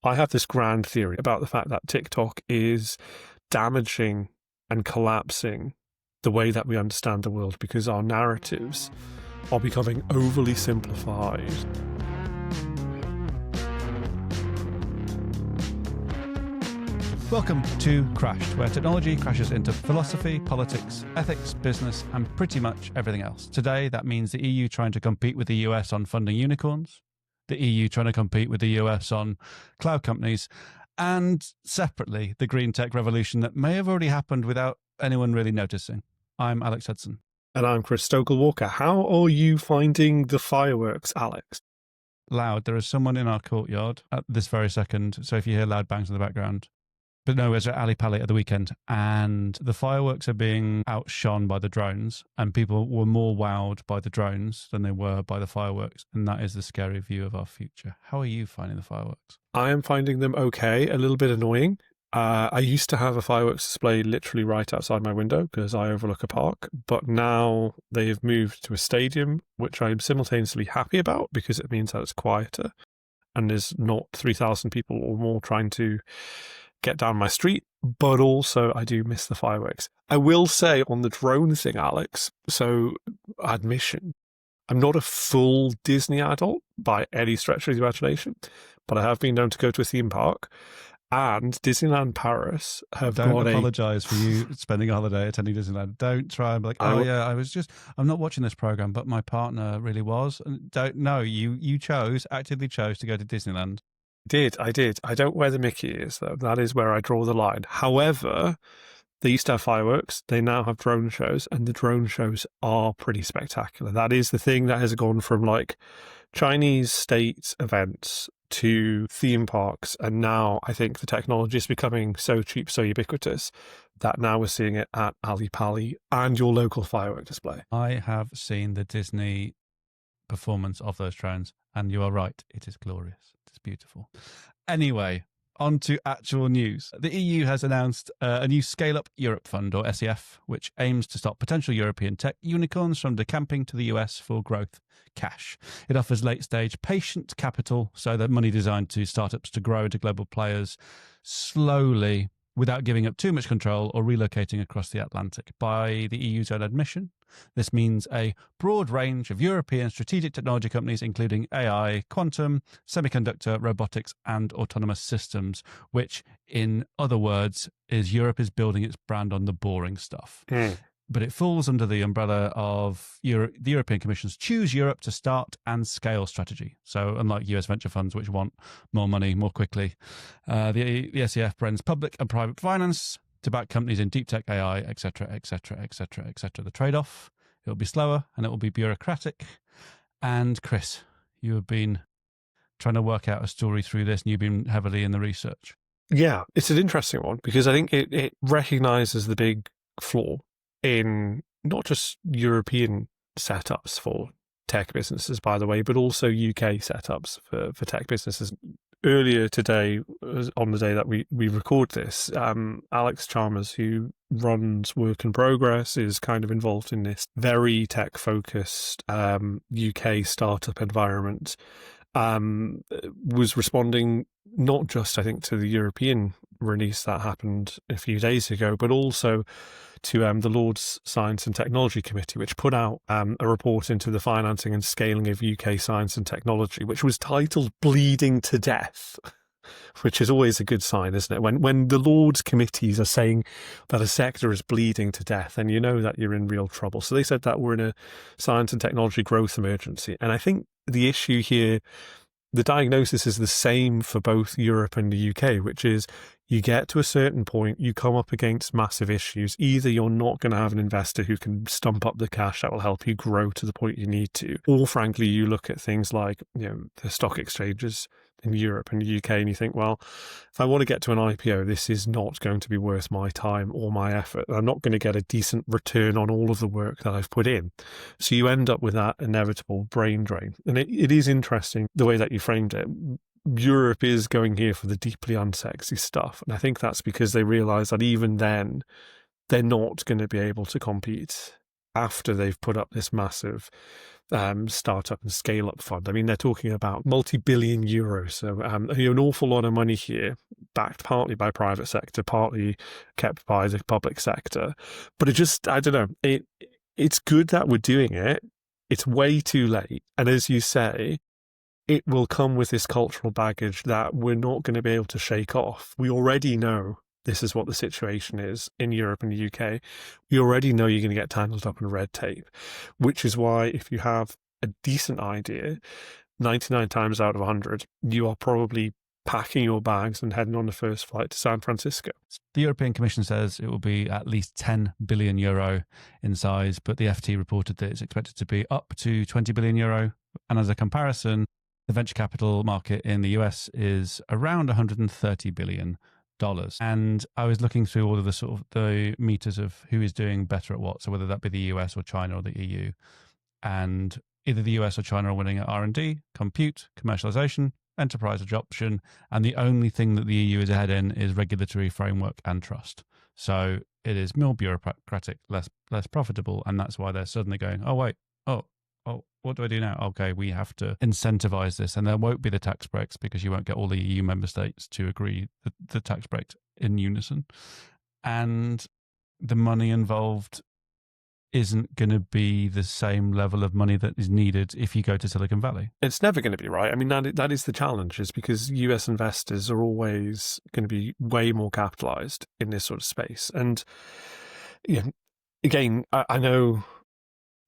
I have this grand theory about the fact that TikTok is damaging and collapsing the way that we understand the world because our narratives are becoming overly simplified. Welcome to Crashed, where technology crashes into philosophy, politics, ethics, business, and pretty much everything else. Today, that means the EU trying to compete with the US on funding unicorns, the EU trying to compete with the US on cloud companies, and separately, the green tech revolution that may have already happened without anyone really noticing. I'm Alex Hudson. And I'm Chris Stokel-Walker. How are you finding the fireworks, Alex? Loud. There is someone in our courtyard at this very second, so if you hear loud bangs in the background. But no, it was at Ali Pali at the weekend, and the fireworks are being outshone by the drones, and people were more wowed by the drones than they were by the fireworks, and that is the scary view of our future. How are you finding the fireworks? I am finding them okay, a little bit annoying. I used to have a fireworks display literally right outside my window because I overlook a park, but now they've moved to a stadium, which I'm simultaneously happy about because it means that it's quieter and there's not 3,000 people or more trying to get down my street, but also I do miss the fireworks. I will say on the drone thing, Alex, so admission, I'm not a full Disney adult by any stretch of the imagination, but I have been known to go to a theme park, and Disneyland Paris have Don't apologise for you spending a holiday attending Disneyland. Don't try and be like, I'm not watching this program, but my partner really was. And you actively chose to go to Disneyland. I did. I don't wear the Mickey ears, though. That is where I draw the line. However, they used to have fireworks. They now have drone shows, and the drone shows are pretty spectacular. That is the thing that has gone from like Chinese state events to theme parks, and now I think the technology is becoming so cheap, so ubiquitous that now we're seeing it at Ali Pali and your local firework display. I have seen the Disney performance of those drones, and you are right, it is glorious. It's beautiful. Anyway, on to actual news. The EU has announced a new Scale Up Europe Fund, or SEF, which aims to stop potential European tech unicorns from decamping to the US for growth cash. It offers late-stage patient capital, so that money designed to startups to grow into global players slowly without giving up too much control or relocating across the Atlantic. By the EU's own admission, this means a broad range of European strategic technology companies, including AI, quantum, semiconductor, robotics, and autonomous systems, which, in other words, is Europe is building its brand on the boring stuff. But it falls under the umbrella of the European Commission's Choose Europe to Start and Scale strategy. So unlike US venture funds, which want more money more quickly, the SEF blends public and private finance to back companies in deep tech, AI, etc., etc., etc., etc. The trade-off, it will be slower and it will be bureaucratic. And Chris, you have been trying to work out a story through this, and you've been heavily in the research. Yeah, it's an interesting one because I think it recognises the big flaw in not just European setups for tech businesses, by the way, but also UK setups for tech businesses. Earlier today, on the day that we record this, Alex Chalmers, who runs Work in Progress, is kind of involved in this very tech-focused UK startup environment, was responding not just, I think, to the European release that happened a few days ago, but also to the Lord's Science and Technology Committee, which put out a report into the financing and scaling of UK science and technology, which was titled Bleeding to Death, which is always a good sign, isn't it? When the Lord's committees are saying that a sector is bleeding to death, then you know that you're in real trouble. So they said that we're in a science and technology growth emergency. And I think the issue here, the diagnosis is the same for both Europe and the UK, which is you get to a certain point, you come up against massive issues. Either you're not going to have an investor who can stump up the cash that will help you grow to the point you need to, or frankly, you look at things like the stock exchanges in Europe and the UK and you think, well, if I want to get to an IPO, this is not going to be worth my time or my effort. I'm not going to get a decent return on all of the work that I've put in. So you end up with that inevitable brain drain. And it is interesting the way that you framed it. Europe is going here for the deeply unsexy stuff. And I think that's because they realise that even then, they're not going to be able to compete after they've put up this massive startup and scale up fund. I mean, they're talking about multi-billion euros. So an awful lot of money here, backed partly by private sector, partly kept by the public sector. But it just, I don't know, it's good that we're doing it. It's way too late. And as you say, it will come with this cultural baggage that we're not going to be able to shake off. We already know this is what the situation is in Europe and the UK. We already know you're going to get tangled up in red tape, which is why if you have a decent idea, 99 times out of 100, you are probably packing your bags and heading on the first flight to San Francisco. The European Commission says it will be at least 10 billion euro in size, but the FT reported that it's expected to be up to 20 billion euro. And as a comparison, the venture capital market in the US is around 130 billion. And I was looking through all of the sort of the meters of who is doing better at what. So whether that be the US or China or the EU, and either the US or China are winning at R&D, compute, commercialization, enterprise adoption, and the only thing that the EU is ahead in is regulatory framework and trust. So it is more bureaucratic, less profitable, and that's why they're suddenly going, oh wait, oh, what do I do now? Okay, we have to incentivize this, and there won't be the tax breaks because you won't get all the EU member states to agree the tax breaks in unison. And the money involved isn't going to be the same level of money that is needed if you go to Silicon Valley. It's never going to be, right? I mean, that is the challenge, is because US investors are always going to be way more capitalized in this sort of space. And again, I know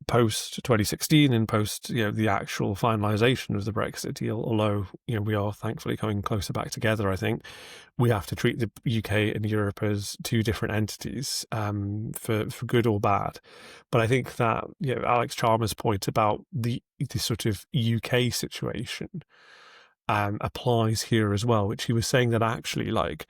post 2016 and post the actual finalization of the Brexit deal, although we are thankfully coming closer back together, I think we have to treat the UK and Europe as two different entities, for good or bad. But I think that Alex Chalmers' point about the sort of UK situation applies here as well, which he was saying that actually, like,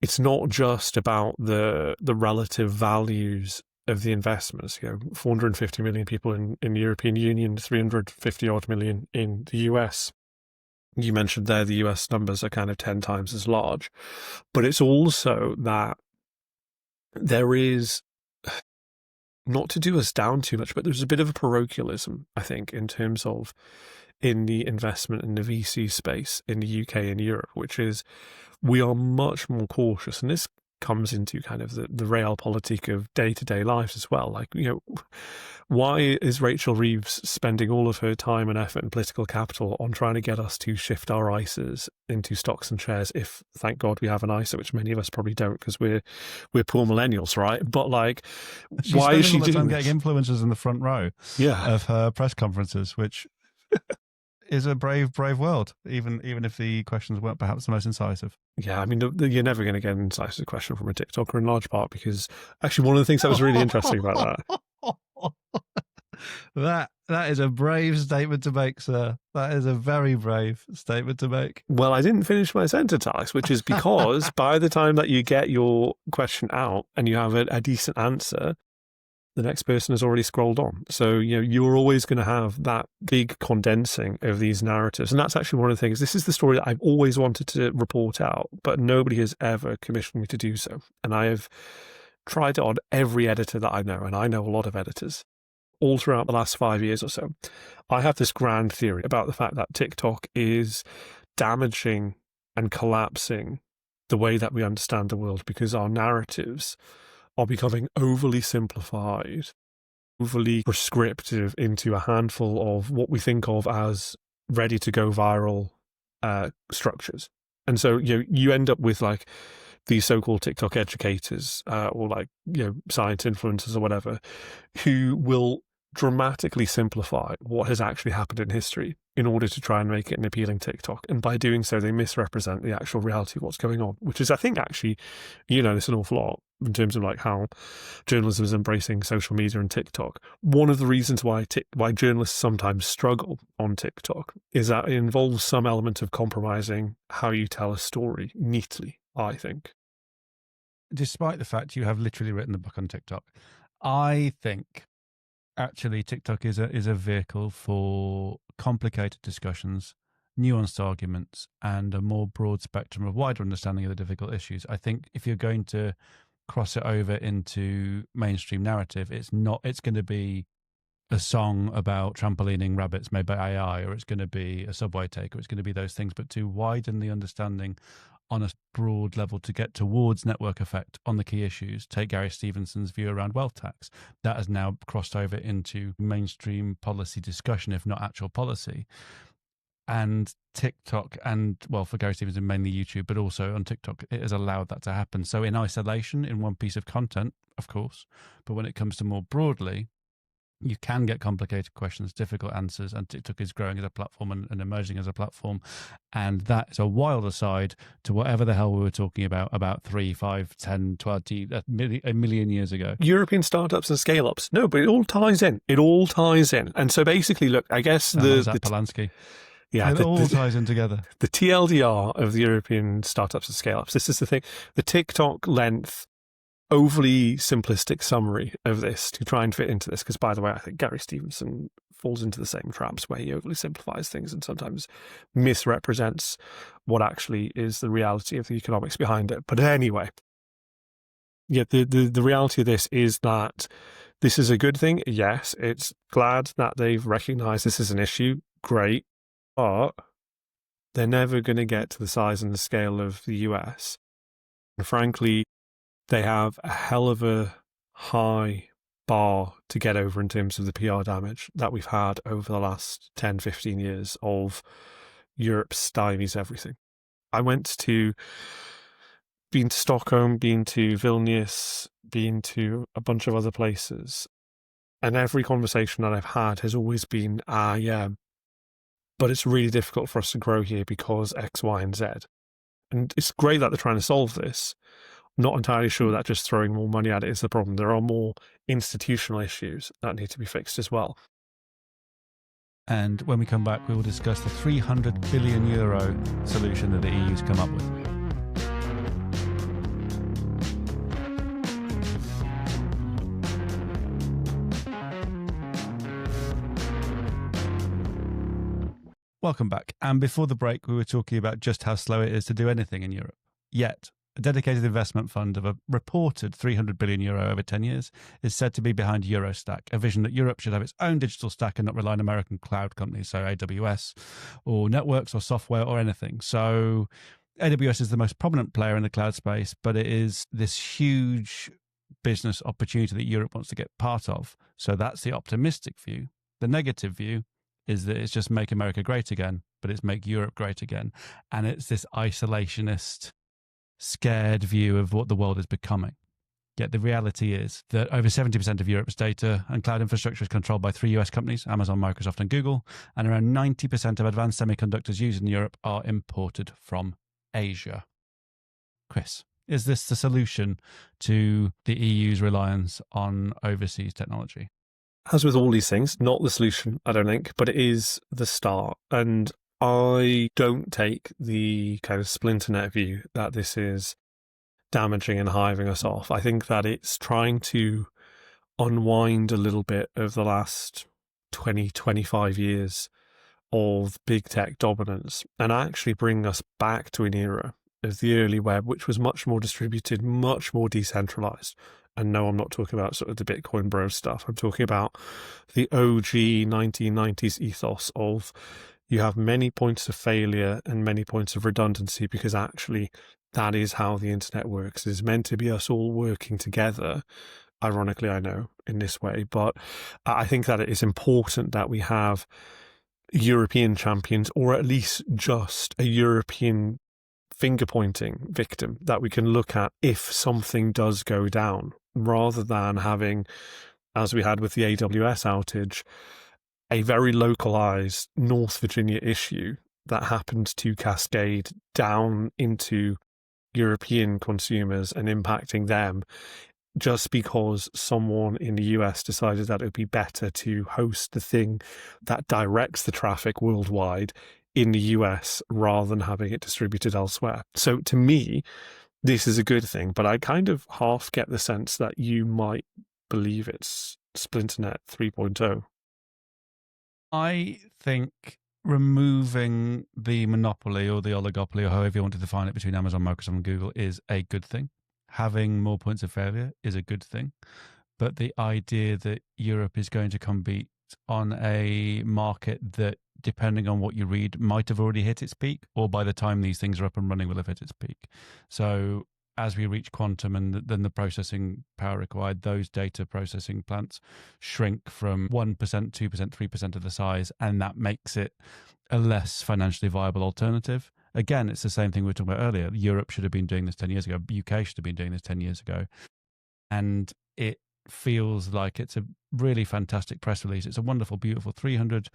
it's not just about the relative values of the investments. 450 million people in the European Union, 350 odd million in the US. You mentioned there the US numbers are kind of 10 times as large, but it's also that there is, not to do us down too much, but there's a bit of a parochialism, I think, in terms of in the investment in the VC space in the UK and Europe, which is we are much more cautious. And this comes into kind of the realpolitik of day-to-day lives as well. Like, why is Rachel Reeves spending all of her time and effort and political capital on trying to get us to shift our ISAs into stocks and shares if, thank God, we have an ISA, which many of us probably don't because we're poor millennials, right? But like, why is she doing time this? Getting influencers in the front row of her press conferences, which is a brave world, even if the questions weren't perhaps the most incisive. Yeah, I mean, you're never going to get an incisive question from a TikToker in large part because actually one of the things that was really interesting about that that is a brave statement to make, sir. That is a very brave statement to make. Well, I didn't finish my sentence, Alex, which is because by the time that you get your question out and you have a decent answer, the next person has already scrolled on. So, you're always going to have that big condensing of these narratives. And that's actually one of the things. This is the story that I've always wanted to report out, but nobody has ever commissioned me to do so. And I have tried it on every editor that I know, and I know a lot of editors, all throughout the last 5 years or so. I have this grand theory about the fact that TikTok is damaging and collapsing the way that we understand the world because our narratives are becoming overly simplified, overly prescriptive into a handful of what we think of as ready to go viral structures. And so you end up with like these so-called TikTok educators or like science influencers or whatever, who will dramatically simplify what has actually happened in history in order to try and make it an appealing TikTok. And by doing so, they misrepresent the actual reality of what's going on, which is, I think, actually, it's an awful lot in terms of like how journalism is embracing social media and TikTok. One of the reasons why journalists sometimes struggle on TikTok is that it involves some element of compromising how you tell a story neatly, I think. Despite the fact you have literally written the book on TikTok, I think actually TikTok is a vehicle for complicated discussions, nuanced arguments, and a more broad spectrum of wider understanding of the difficult issues. I think if you're going to cross it over into mainstream narrative, it's going to be a song about trampolining rabbits made by AI, or it's going to be a subway take, or it's going to be those things. But to widen the understanding on a broad level to get towards network effect on the key issues, take Gary Stevenson's view around wealth tax. That has now crossed over into mainstream policy discussion, if not actual policy. And TikTok and, well, for Gary Stevenson, mainly YouTube, but also on TikTok, it has allowed that to happen. So in isolation, in one piece of content, of course, but when it comes to more broadly, you can get complicated questions, difficult answers, and TikTok is growing as a platform and emerging as a platform. And that is a wild aside to whatever the hell we were talking about 3, 5, 10, 20, a million years ago. European startups and scale-ups. No, but it all ties in. It all ties in. And so basically, look, I guess Polanski. Yeah, it all ties in together. The TLDR of the European startups and scale-ups. This is the thing. The TikTok length, overly simplistic summary of this to try and fit into this, because by the way, I think Gary Stevenson falls into the same traps where he overly simplifies things and sometimes misrepresents what actually is the reality of the economics behind it. But anyway, yeah, the reality of this is that this is a good thing. Yes, it's glad that they've recognized this is an issue. Great. But they're never going to get to the size and the scale of the US. And frankly, they have a hell of a high bar to get over in terms of the PR damage that we've had over the last 10, 15 years of Europe stymies everything. Been to Stockholm, been to Vilnius, been to a bunch of other places. And every conversation that I've had has always been, yeah, but it's really difficult for us to grow here because X, Y, and Z. And it's great that they're trying to solve this. Not entirely sure that just throwing more money at it is the problem. There are more institutional issues that need to be fixed as well. And when we come back, we will discuss the €300 billion solution that the EU's come up with. Welcome back. And before the break, we were talking about just how slow it is to do anything in Europe. Yet, a dedicated investment fund of a reported €300 billion over 10 years is said to be behind Eurostack, a vision that Europe should have its own digital stack and not rely on American cloud companies, so AWS or networks or software or anything. So AWS is the most prominent player in the cloud space, but it is this huge business opportunity that Europe wants to get part of. So that's the optimistic view. The negative view is that it's just make America great again, but it's make Europe great again. And it's this isolationist, scared view of what the world is becoming. Yet the reality is that over 70% of Europe's data and cloud infrastructure is controlled by 3 US companies, Amazon, Microsoft, and Google, and around 90% of advanced semiconductors used in Europe are imported from Asia. Chris, is this the solution to the EU's reliance on overseas technology? As with all these things, not the solution, I don't think, but it is the start. And I don't take the kind of splinter net view that this is damaging and hiving us off. I think that it's trying to unwind a little bit of the last 20, 25 years of big tech dominance and actually bring us back to an era of the early web, which was much more distributed, much more decentralized. And no, I'm not talking about sort of the Bitcoin bro stuff. I'm talking about the OG 1990s ethos of you have many points of failure and many points of redundancy, because actually that is how the internet works. It's meant to be us all working together. Ironically, I know, in this way, but I think that it is important that we have European champions, or at least just a European finger-pointing victim that we can look at if something does go down, rather than having, as we had with the AWS outage, a very localized North Virginia issue that happened to cascade down into European consumers and impacting them, just because someone in the US decided that it would be better to host the thing that directs the traffic worldwide in the US rather than having it distributed elsewhere. So to me, this is a good thing, but I kind of half get the sense that you might believe it's Splinternet 3.0. I think removing the monopoly or the oligopoly, or however you want to define it, between Amazon, Microsoft, and Google is a good thing. having more points of failure is a good thing. But the idea that Europe is going to compete on a market that, depending on what you read, might have already hit its peak, or by the time these things are up and running, will have hit its peak. So as we reach quantum and then the processing power required, those data processing plants shrink from 1%, 2%, 3% of the size, and that makes it a less financially viable alternative. Again, it's the same thing we were talking about earlier. Europe should have been doing this 10 years ago. UK should have been doing this 10 years ago. And it feels like it's a really fantastic press release. It's a wonderful, beautiful 300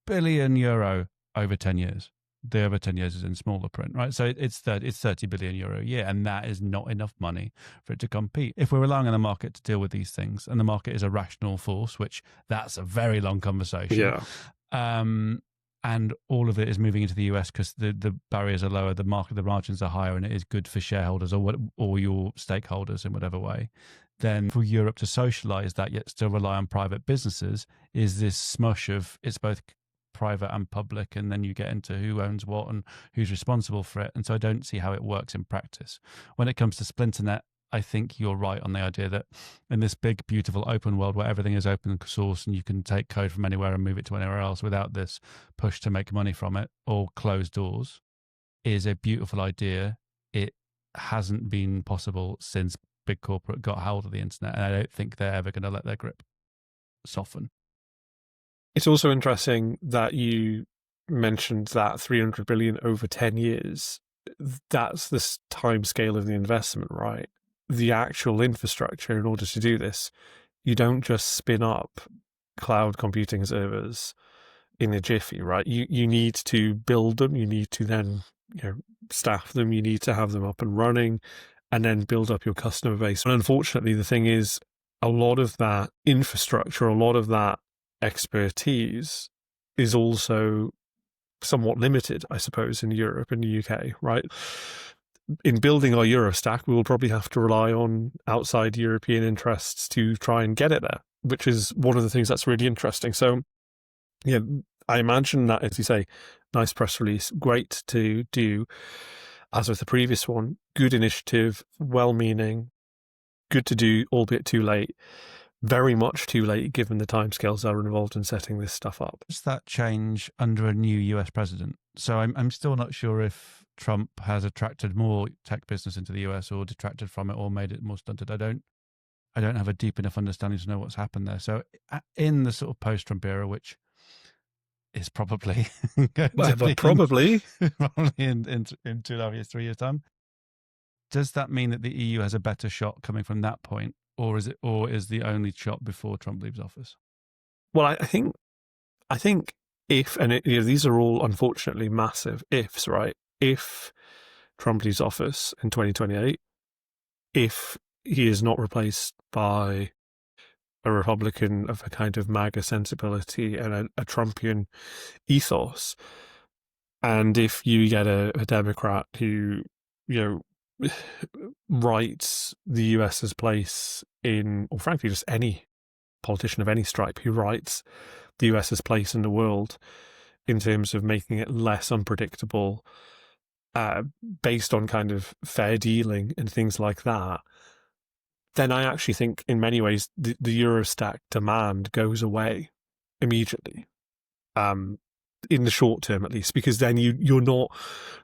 billion euro over 10 years. The over 10 years is in smaller print, right? So it's 30 billion euro a year, and that is not enough money for it to compete. If we're relying on the market to deal with these things, and the market is a rational force, which that's a very long conversation. Yeah. And all of it is moving into the US because the barriers are lower, the margins are higher, and it is good for shareholders or your stakeholders in whatever way. Then for Europe to socialize that yet still rely on private businesses is this smush of it's both private and public, and then you get into who owns what and who's responsible for it. And so I don't see how it works in practice. When it comes to Splinternet, I think you're right on the idea that in this big, beautiful open world where everything is open source and you can take code from anywhere and move it to anywhere else without this push to make money from it or close doors is a beautiful idea. It hasn't been possible since big corporate got hold of the internet, and I don't think they're ever going to let their grip soften. It's also interesting that you mentioned that 300 billion over 10 years. That's the time scale of the investment, right? The actual infrastructure in order to do this, you don't just spin up cloud computing servers in a jiffy, right? You need to build them. You need to then staff them. You need to have them up and running, and then build up your customer base. And unfortunately, the thing is, a lot of that infrastructure, a lot of that expertise is also somewhat limited, I suppose, in Europe and the UK, right? In building our Eurostack, we will probably have to rely on outside European interests to try and get it there, which is one of the things that's really interesting. So, yeah, I imagine that, as you say, nice press release, great to do. As with the previous one, good initiative, well-meaning, good to do, albeit too late. Very much too late, given the timescales that are involved in setting this stuff up. Does that change under a new US president? So I'm still not sure if Trump has attracted more tech business into the US or detracted from it or made it more stunted. I don't have a deep enough understanding to know what's happened there. So in the sort of post-Trump era, which is probably probably in 2.5 years, 3 years time, does that mean that the EU has a better shot coming from that point? Or is the only shot before Trump leaves office? Well, I think if, and these are all unfortunately massive ifs, right? If Trump leaves office in 2028, if he is not replaced by a Republican of a kind of MAGA sensibility and a Trumpian ethos, and if you get a Democrat who, writes the US's place in, or frankly, just any politician of any stripe who writes the US's place in the world in terms of making it less unpredictable, based on kind of fair dealing and things like that, then I actually think in many ways the Eurostack demand goes away immediately. In the short term, at least, because then you're not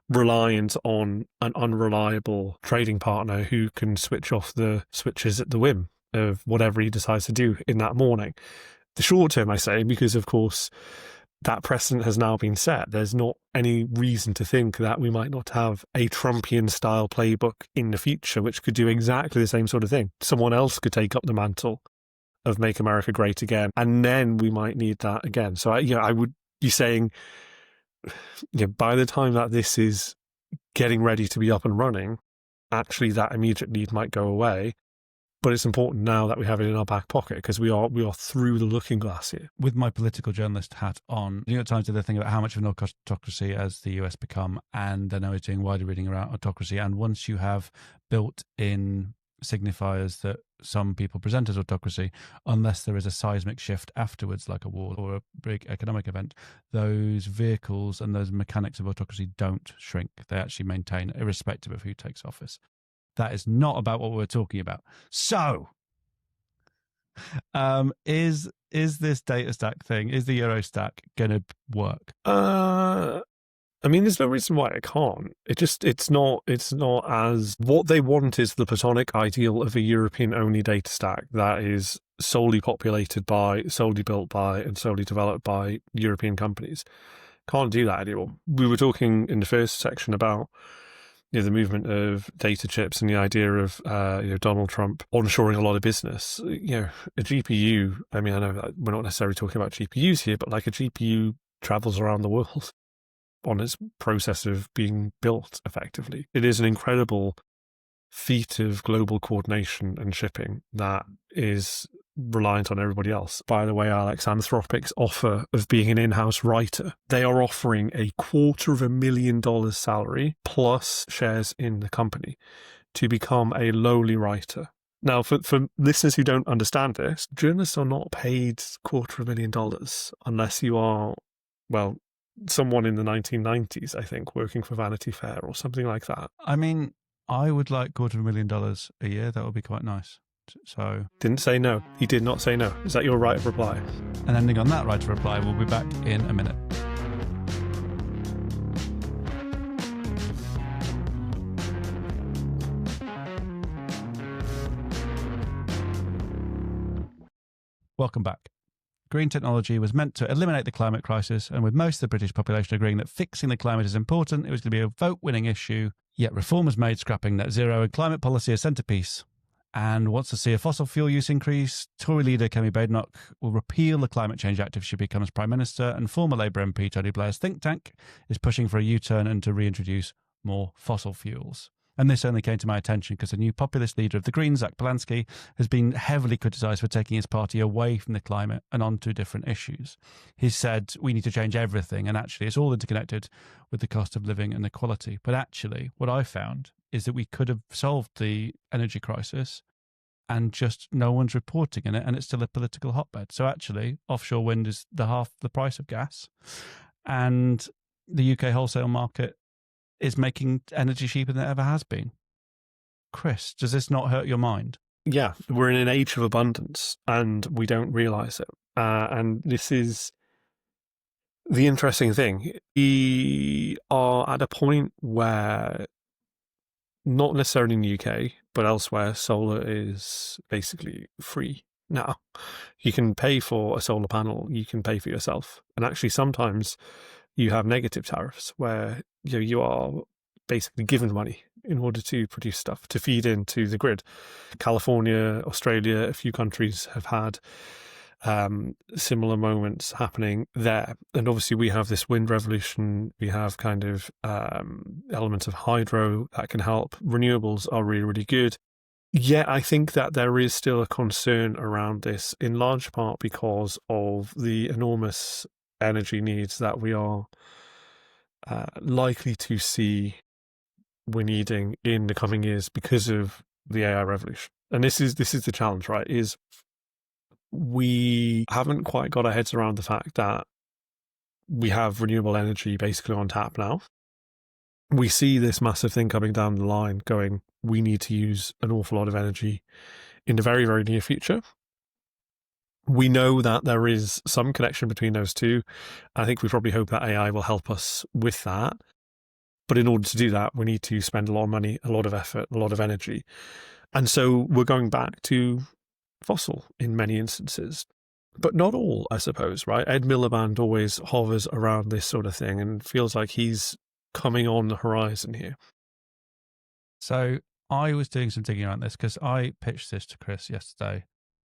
reliant on an unreliable trading partner who can switch off the switches at the whim of whatever he decides to do in that morning. The short term, I say, because of course that precedent has now been set. There's not any reason to think that we might not have a Trumpian style playbook in the future, which could do exactly the same sort of thing. Someone else could take up the mantle of Make America Great Again, and then we might need that again. So I would be saying, by the time that this is getting ready to be up and running, actually that immediate need might go away. But it's important now that we have it in our back pocket because we are through the looking glass here. With my political journalist hat on, the New York Times did a thing about how much of an autocracy has the US become, and they're now doing wider reading around autocracy. And once you have built in signifiers that some people present as autocracy, unless there is a seismic shift afterwards, like a war or a big economic event, those vehicles and those mechanics of autocracy don't shrink. They actually maintain, irrespective of who takes office. That is not about what we're talking about. So, is this data stack thing, is the Euro stack going to work? I mean, there's no reason why it can't. It's not as what they want is the platonic ideal of a European-only data stack that is solely populated by, solely built by, and solely developed by European companies. Can't do that anymore. We were talking in the first section about the movement of data chips and the idea of Donald Trump onshoring a lot of business. A GPU. I mean, I know that we're not necessarily talking about GPUs here, but like a GPU travels around the world on its process of being built effectively. It is an incredible feat of global coordination and shipping that is reliant on everybody else. By the way, Alex, Anthropic's offer of being an in-house writer, they are offering $250,000 salary plus shares in the company to become a lowly writer. Now, for listeners who don't understand this, journalists are not paid $250,000 unless you are, well, someone in the 1990s, I think, working for Vanity Fair or something like that. I mean, I would like $250,000 a year. That would be quite nice. So didn't say no. He did not say no. Is that your right of reply? And ending on that right of reply, we'll be back in a minute. Welcome back. Green technology was meant to eliminate the climate crisis, and with most of the British population agreeing that fixing the climate is important, it was going to be a vote-winning issue. Yet reform has made scrapping net zero and climate policy a centrepiece. And wants to see a fossil fuel use increase. Tory leader Kemi Badenoch will repeal the Climate Change Act if she becomes Prime Minister, and former Labour MP Tony Blair's think tank is pushing for a U-turn and to reintroduce more fossil fuels. And this only came to my attention because the new populist leader of the Greens, Zach Polanski, has been heavily criticised for taking his party away from the climate and onto different issues. He said, we need to change everything, and actually it's all interconnected with the cost of living and equality. But actually, what I found is that we could have solved the energy crisis and just no one's reporting in it, and it's still a political hotbed. So actually, offshore wind is half the price of gas, and the UK wholesale market is making energy cheaper than it ever has been. Chris, does this not hurt your mind? Yeah, we're in an age of abundance and we don't realise it. And this is the interesting thing. We are at a point where, not necessarily in the UK, but elsewhere, solar is basically free now. You can pay for a solar panel, you can pay for yourself. And actually sometimes you have negative tariffs where you are basically given money in order to produce stuff to feed into the grid. California, Australia, a few countries have had similar moments happening there. And obviously we have this wind revolution. We have kind of elements of hydro that can help. Renewables are really, really good. Yet I think that there is still a concern around this, in large part because of the enormous energy needs that we are likely to see we're needing in the coming years because of the AI revolution. And this is the challenge, right? Is we haven't quite got our heads around the fact that we have renewable energy basically on tap now. We see this massive thing coming down the line going, we need to use an awful lot of energy in the very, very near future. We know that there is some connection between those two. I think we probably hope that AI will help us with that. But in order to do that, we need to spend a lot of money, a lot of effort, a lot of energy. And so we're going back to fossil in many instances. But not all, I suppose, right? Ed Miliband always hovers around this sort of thing and feels like he's coming on the horizon here. So I was doing some digging around this because I pitched this to Chris yesterday.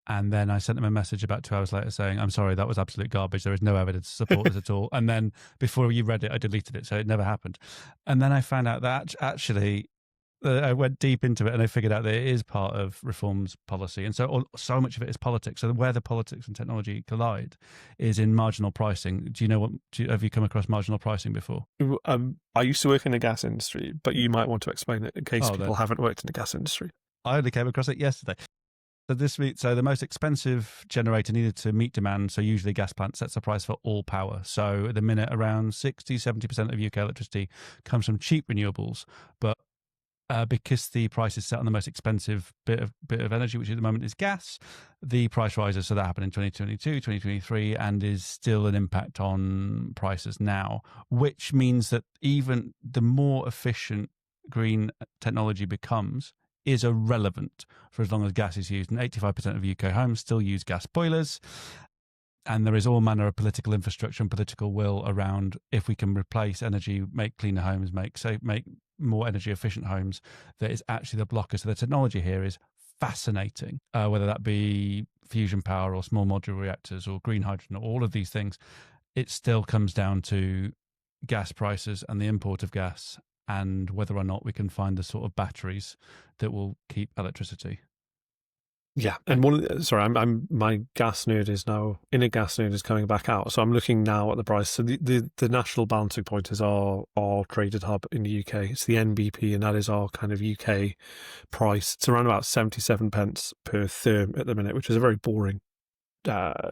And then I sent him a message about 2 hours later saying, I'm sorry, that was absolute garbage. There is no evidence to support this at all. And then before you read it, I deleted it. So it never happened. And then I found out that actually I went deep into it and I figured out that it is part of reform's policy. And so much of it is politics. So where the politics and technology collide is in marginal pricing. Do you know have you come across marginal pricing before? I used to work in the gas industry, but you might want to explain it in case people haven't worked in the gas industry. I only came across it yesterday. So the most expensive generator needed to meet demand, so usually gas plant, sets the price for all power. So at the minute, around 60-70% of UK electricity comes from cheap renewables, but because the price is set on the most expensive bit of energy, which at the moment is gas. The price rises, so that happened in 2022, 2023, and is still an impact on prices now, which means that even the more efficient green technology becomes is irrelevant for as long as gas is used. And 85% of UK homes still use gas boilers. And there is all manner of political infrastructure and political will around if we can replace energy, make cleaner homes, make more energy efficient homes, that is actually the blocker. So the technology here is fascinating, whether that be fusion power or small modular reactors or green hydrogen or all of these things. It still comes down to gas prices and the import of gas and whether or not we can find the sort of batteries that will keep electricity. Yeah, and I'm my gas nerd is now inner gas nerd is coming back out, so I'm looking now at the price. So the national balancing point is our traded hub in the UK. It's the NBP, and that is our kind of UK price. It's around about 77 pence per therm at the minute, which is a very boring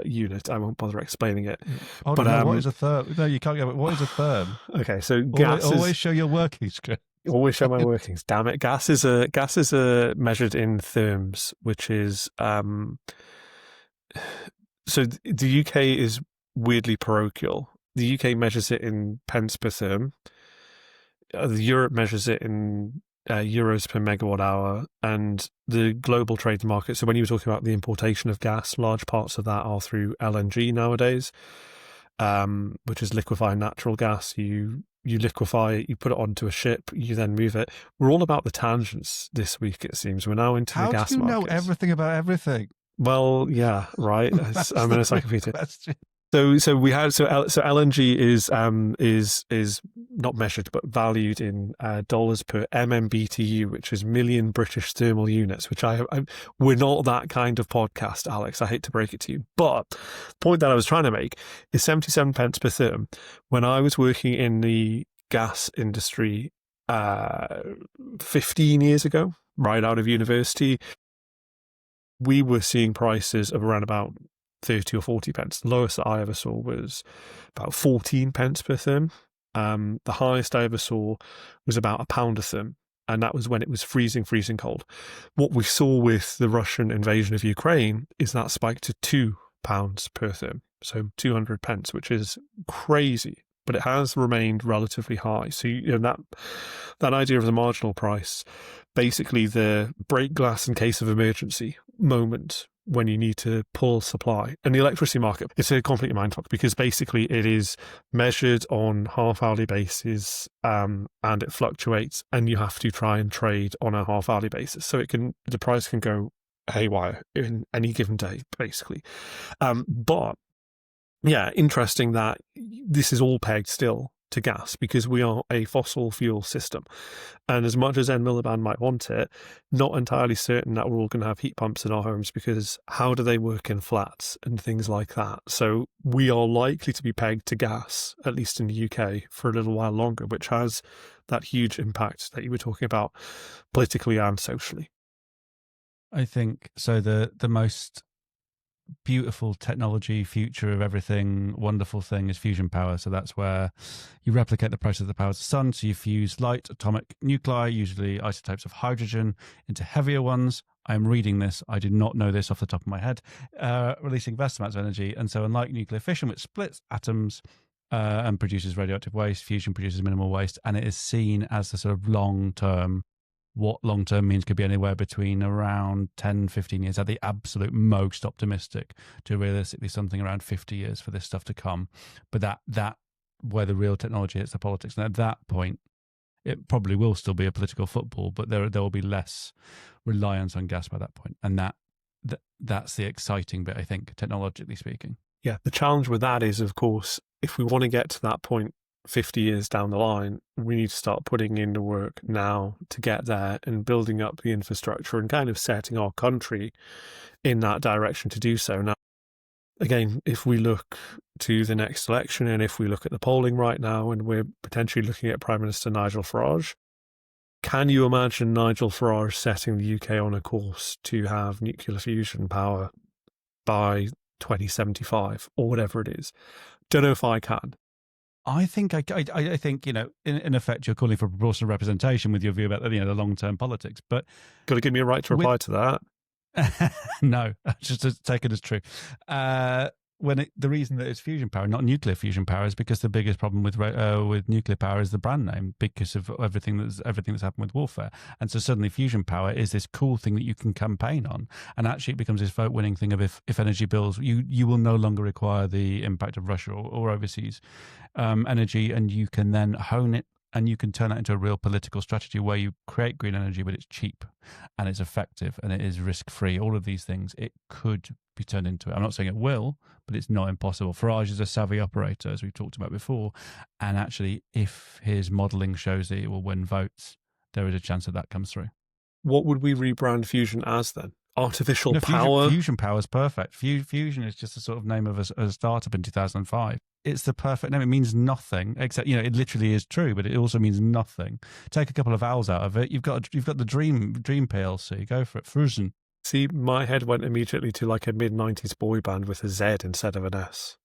unit. I won't bother explaining it. Oh, but no, what is a therm? No, you can't get it. What is a therm? Okay, so gas always show your working script. Always show my workings. Damn it! Gas is measured in therms, which is so the UK is weirdly parochial. The UK measures it in pence per therm. Europe measures it in euros per megawatt hour, and the global trade market. So when you were talking about the importation of gas, large parts of that are through LNG nowadays, which is liquefied natural gas. You liquefy it, you put it onto a ship, you then move it. We're all about the tangents this week, it seems. We're now into the gas markets. How do you know everything about everything? Well, yeah, right. I'm an encyclopedia. So LNG is not measured but valued in dollars per MMBTU, which is million British thermal units. Which we're not that kind of podcast, Alex. I hate to break it to you, but the point that I was trying to make is 77 pence per therm. When I was working in the gas industry 15 years ago, right out of university, we were seeing prices of around about 30 or 40 pence. The lowest that I ever saw was about 14 pence per therm. The highest I ever saw was about £1 a therm, and that was when it was freezing cold. What we saw with the Russian invasion of Ukraine is that spiked to £2 per therm, so 200 pence, which is crazy, but it has remained relatively high. So that idea of the marginal price, basically the break glass in case of emergency moment when you need to pull supply. And the electricity market, it's a complete mindfuck because basically it is measured on half-hourly basis, and it fluctuates, and you have to try and trade on a half-hourly basis. So the price can go haywire in any given day, basically. But yeah, interesting that this is all pegged still to gas because we are a fossil fuel system. And as much as Ed Miliband might want it, not entirely certain that we're all going to have heat pumps in our homes because how do they work in flats and things like that? So we are likely to be pegged to gas, at least in the UK, for a little while longer, which has that huge impact that you were talking about politically and socially. I think so. The most beautiful technology, future of everything, wonderful thing is fusion power. So that's where you replicate the process of the power of the sun. So you fuse light atomic nuclei, usually isotopes of hydrogen, into heavier ones. I'm reading this. I did not know this off the top of my head. Releasing vast amounts of energy. And so unlike nuclear fission, which splits atoms and produces radioactive waste, fusion produces minimal waste. And it is seen as the sort of long-term. What long-term means could be anywhere between around 10, 15 years at the absolute most optimistic to realistically something around 50 years for this stuff to come. But that where the real technology hits the politics. And at that point, it probably will still be a political football, but there will be less reliance on gas by that point. And that's the exciting bit, I think, technologically speaking. Yeah, the challenge with that is, of course, if we want to get to that point 50 years down the line, we need to start putting in the work now to get there and building up the infrastructure and kind of setting our country in that direction to do so. Now, again, if we look to the next election and if we look at the polling right now and we're potentially looking at Prime Minister Nigel Farage, can you imagine Nigel Farage setting the UK on a course to have nuclear fusion power by 2075 or whatever it is? Don't know if I can. I think, I think, in effect, you're calling for proportional representation with your view about the long-term politics. But Got to give me a right to reply to that. no, just to take it as true. The reason that it's fusion power, not nuclear fusion power, is because the biggest problem with nuclear power is the brand name, because of everything that's happened with warfare. And so suddenly fusion power is this cool thing that you can campaign on, and actually it becomes this vote winning thing of if energy bills, you will no longer require the impact of Russia or overseas energy, and you can then hone it. And you can turn that into a real political strategy where you create green energy, but it's cheap and it's effective and it is risk-free. All of these things, it could be turned into it. I'm not saying it will, but it's not impossible. Farage is a savvy operator, as we've talked about before. And actually, if his modelling shows that it will win votes, there is a chance that comes through. What would we rebrand fusion as then? Artificial power? Fusion power is perfect. Fusion is just a sort of name of a startup in 2005. It's the perfect name. It means nothing, except it literally is true, but it also means nothing. Take a couple of vowels out of it. You've got the Dream PLC. Go for it. Fusion. See, my head went immediately to like a mid-90s boy band with a Z instead of an S.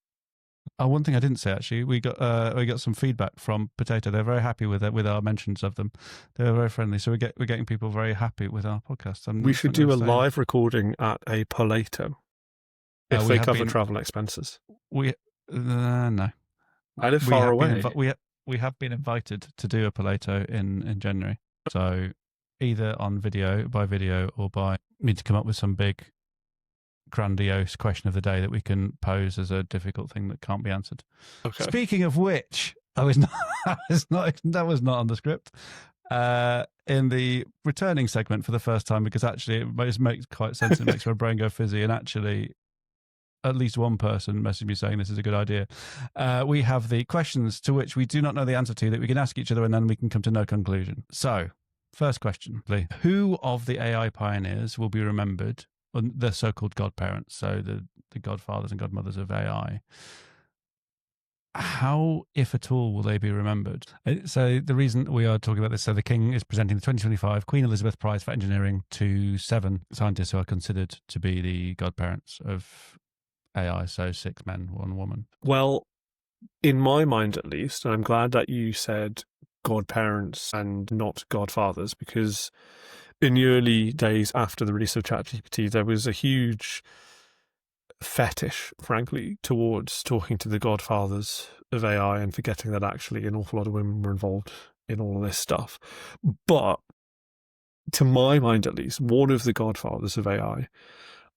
Oh, one thing I didn't say actually, we got some feedback from Potato. They're very happy with our mentions of them. They're very friendly, so we're getting people very happy with our podcast. We should do a live recording at a Palato if they cover travel expenses. No, I live far away. We have been invited to do a Palato in January, so either on by video, or by need to come up with some big grandiose question of the day that we can pose as a difficult thing that can't be answered. Okay. Speaking of which, that was not on the script. In the returning segment for the first time, because actually it makes quite sense. It makes my brain go fizzy, and actually at least one person messaged me saying this is a good idea. We have the questions to which we do not know the answer to that we can ask each other, and then we can come to no conclusion. So, first question, please. Who of the AI pioneers will be remembered, the so-called godparents, so the godfathers and godmothers of AI? How, if at all, will they be remembered? So the reason we are talking about this, so the King is presenting the 2025 Queen Elizabeth Prize for Engineering to 7 scientists who are considered to be the godparents of AI, so 6 men, 1 woman. Well, in my mind at least, and I'm glad that you said godparents and not godfathers, because in the early days after the release of ChatGPT, there was a huge fetish, frankly, towards talking to the godfathers of AI and forgetting that actually an awful lot of women were involved in all of this stuff. But to my mind at least, one of the godfathers of AI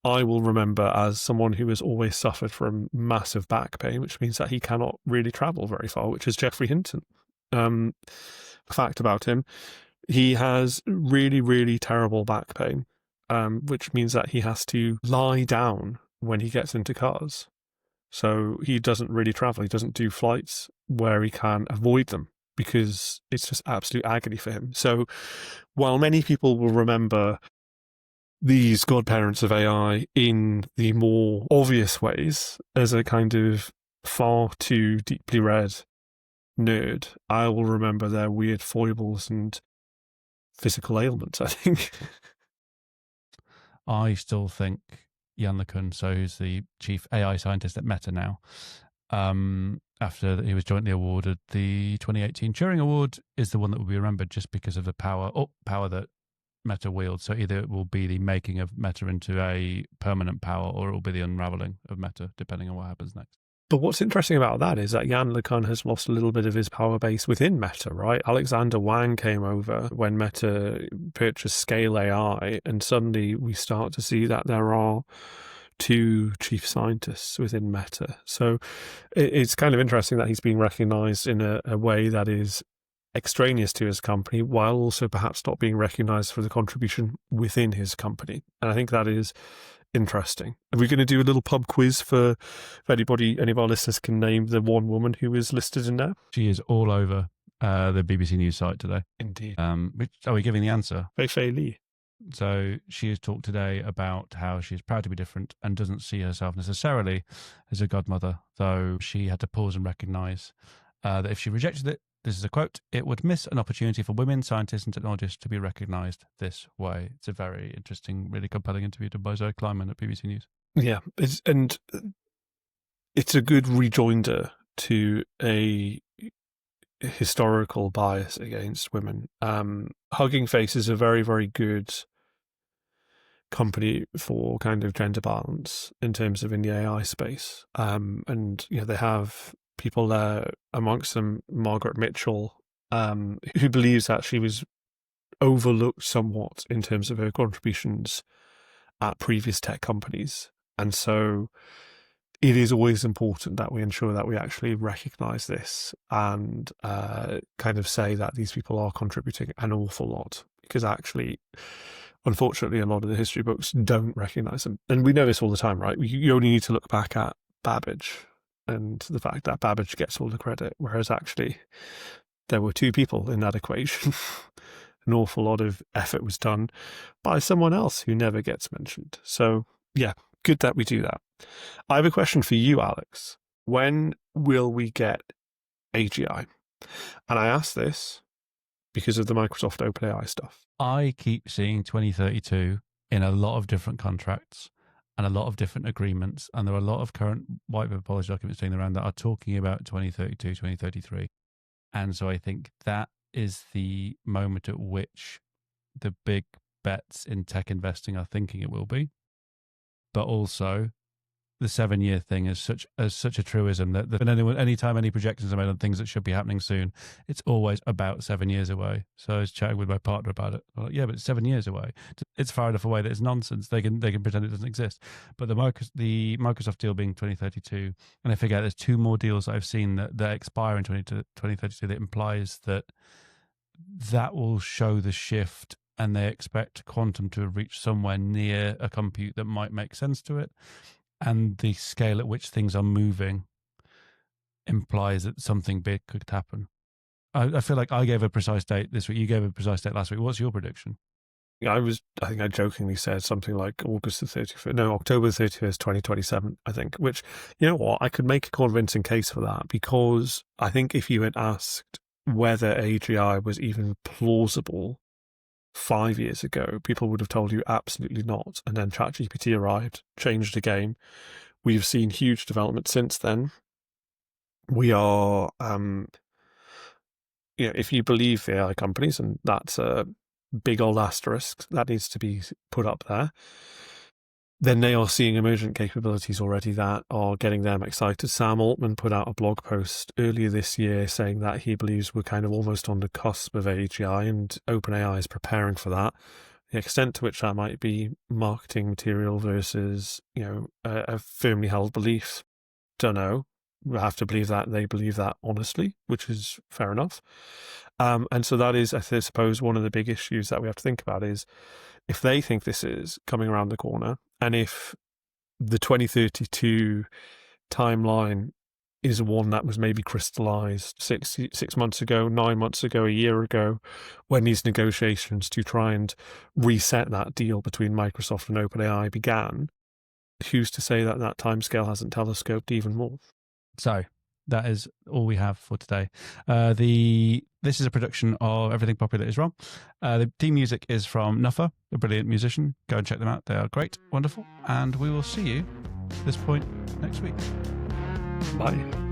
I will remember as someone who has always suffered from massive back pain, which means that he cannot really travel very far, which is Geoffrey Hinton. Fact about him, he has really, really terrible back pain, which means that he has to lie down when he gets into cars. So he doesn't really travel. He doesn't do flights where he can avoid them because it's just absolute agony for him. So while many people will remember these godparents of AI in the more obvious ways as a kind of far too deeply read nerd, I will remember their weird foibles and physical ailments, I think. I still think Jan LeCun, so who's the chief AI scientist at Meta now, after he was jointly awarded the 2018 Turing Award, is the one that will be remembered just because of the power that Meta wields. So either it will be the making of Meta into a permanent power, or it will be the unraveling of Meta, depending on what happens next. But what's interesting about that is that Jan LeCun has lost a little bit of his power base within Meta, right? Alexander Wang came over when Meta purchased Scale AI, and suddenly we start to see that there are 2 chief scientists within Meta. So it's kind of interesting that he's being recognized in a way that is extraneous to his company, while also perhaps not being recognized for the contribution within his company. And I think that is interesting. Are we going to do a little pub quiz for if any of our listeners can name the one woman who is listed in there? She is all over the BBC News site today. Indeed. Are we giving the answer? Fei Fei Li. So she has talked today about how she's proud to be different and doesn't see herself necessarily as a godmother, though she had to pause and recognise that if she rejected it, this is a quote, it would miss an opportunity for women scientists and technologists to be recognised this way. It's a very interesting, really compelling interview done by Zoe Kleiman at BBC News. Yeah, it's a good rejoinder to a historical bias against women. Hugging Face is a very, very good company for kind of gender balance in terms of in the AI space. And they have people there, amongst them Margaret Mitchell, who believes that she was overlooked somewhat in terms of her contributions at previous tech companies. And so it is always important that we ensure that we actually recognize this and kind of say that these people are contributing an awful lot, because actually, unfortunately, a lot of the history books don't recognize them. And we know this all the time, right? You only need to look back at Babbage and the fact that Babbage gets all the credit, whereas actually there were two people in that equation. An awful lot of effort was done by someone else who never gets mentioned. So, yeah, good that we do that. I have a question for you, Alex. When will we get AGI? And I ask this because of the Microsoft OpenAI stuff. I keep seeing 2032 in a lot of different contracts and a lot of different agreements. And there are a lot of current white paper policy documents doing around that are talking about 2032, 2033. And so I think that is the moment at which the big bets in tech investing are thinking it will be. But also, the 7-year thing is such a truism that anytime any projections are made on things that should be happening soon, it's always about 7 years away. So I was chatting with my partner about it. I'm like, yeah, but it's 7 years away. It's far enough away that it's nonsense. They can pretend it doesn't exist. But the Microsoft deal being 2032, and I figure out there's 2 more deals that I've seen that expire in 2032 that implies that will show the shift, and they expect quantum to have reached somewhere near a compute that might make sense to it. And the scale at which things are moving implies that something big could happen. I feel like I gave a precise date this week. You gave a precise date last week. What's your prediction? I think I jokingly said something like October 31st, 2027, I think, which, you know what, I could make a convincing case for that, because I think if you had asked whether AGI was even plausible 5 years ago, people would have told you absolutely not. And then ChatGPT arrived, changed the game. We've seen huge development since then. We are, if you believe the AI companies, and that's a big old asterisk that needs to be put up there, then they are seeing emergent capabilities already that are getting them excited. Sam Altman put out a blog post earlier this year saying that he believes we're kind of almost on the cusp of AGI, and OpenAI is preparing for that. The extent to which that might be marketing material versus, a firmly held belief, don't know. We have to believe that they believe that honestly, which is fair enough. And so that is, I suppose, one of the big issues that we have to think about is, if they think this is coming around the corner, and if the 2032 timeline is one that was maybe crystallized 6 months ago, 9 months ago, a year ago, when these negotiations to try and reset that deal between Microsoft and OpenAI began, who's to say that timescale hasn't telescoped even more? So that is all we have for today. This is a production of Everything Popular Is Wrong. The theme music is from Nuffer, a brilliant musician. Go and check them out. They are great, wonderful. And we will see you at this point next week. Bye.